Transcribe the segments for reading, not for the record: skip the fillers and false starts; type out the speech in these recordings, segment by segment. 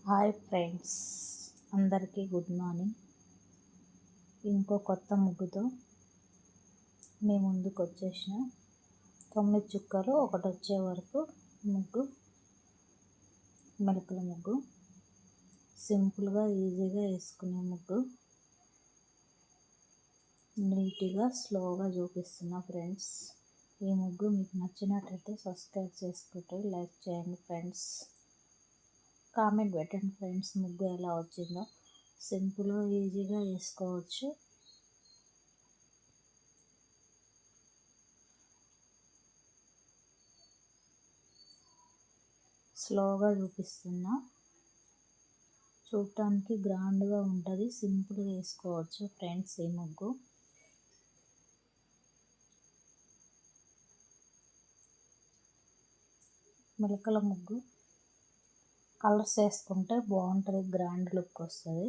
Hi friends, అందరికీ good morning. ఇంకో కొత్త ముగ్గుతో మీ ముందుకు వచ్చేసిన 9 చుక్కలు ఒకటి వచ్చే వరకు ముగ్గు, మెలకల ముగ్గు, సింపుల్గా ఈజీగా వేసుకునే ముగ్గు, నీట్గా స్లోగా చూపిస్తున్నా ఫ్రెండ్స్. ఈ ముగ్గు మీకు నచ్చినట్టయితే సబ్స్క్రైబ్ చేసుకుంటే లైక్ చేయండి ఫ్రెండ్స్. కామెంట్ పెట్టండి ఫ్రెండ్స్, ముగ్గు ఎలా వచ్చిందో. సింపుల్గా ఈజీగా వేసుకోవచ్చు. స్లోగా చూపిస్తున్నా, చూడటానికి గ్రాండ్గా ఉంటుంది. సింపుల్గా వేసుకోవచ్చు ఫ్రెండ్స్ ఈ ముగ్గు. మెలకల ముగ్గు కలర్స్ వేసుకుంటే బాగుంటుంది, గ్రాండ్ లుక్ వస్తుంది.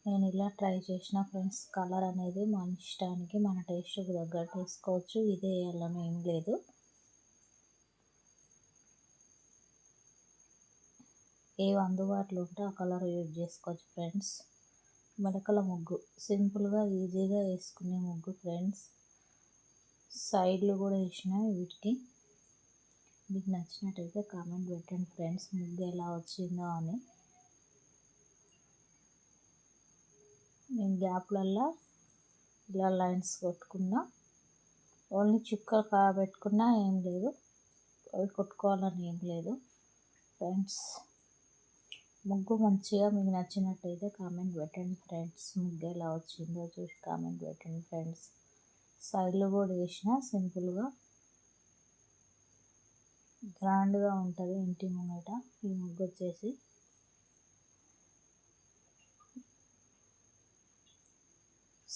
నేను ఇలా ట్రై చేసిన ఫ్రెండ్స్. కలర్ అనేది మన ఇష్టానికి, మన టేస్ట్కి తగ్గట్టు వేసుకోవచ్చు. ఇదే వేయాలని ఏం లేదు. ఏవి అందుబాటులో ఉంటే ఆ కలర్ యూజ్ చేసుకోవచ్చు ఫ్రెండ్స్. మెలకల ముగ్గు సింపుల్గా ఈజీగా వేసుకునే ముగ్గు ఫ్రెండ్స్. సైడ్లు కూడా వేసిన వీటికి. మీకు నచ్చినట్టయితే కామెంట్ పెట్టండి ఫ్రెండ్స్, ముగ్గు ఎలా వచ్చిందో అని. నేను గ్యాప్లల్లో ఇలా లైన్స్ కొట్టుకున్నా. ఓన్లీ చుక్కలు కాబెట్టుకున్నా ఏం లేదు, అవి కొట్టుకోవాలని ఏం లేదు ఫ్రెండ్స్. ముగ్గు మంచిగా మీకు నచ్చినట్టయితే కామెంట్ పెట్టండి ఫ్రెండ్స్. ముగ్గు ఎలా వచ్చిందో చూసి కామెంట్ పెట్టండి ఫ్రెండ్స్. సైడ్లు కూడా వేసిన సింపుల్గా గ్రాండ్గా ఉంటుంది ఇంటి ముంగట ఈ ముగ్గు వచ్చేసి.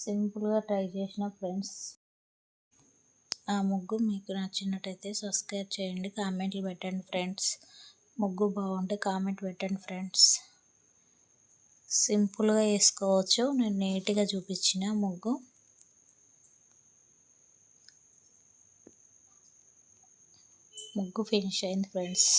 సింపుల్గా ట్రై చేసిన ఫ్రెండ్స్. ఆ ముగ్గు మీకు నచ్చినట్టయితే సబ్స్క్రైబ్ చేయండి, కామెంట్లు పెట్టండి ఫ్రెండ్స్. ముగ్గు బాగుంటే కామెంట్ పెట్టండి ఫ్రెండ్స్. సింపుల్గా వేసుకోవచ్చు. నేను నీట్గా చూపించిన ముగ్గు. ముగ్గు ఫినిష్ అయింది ఫ్రెండ్స్.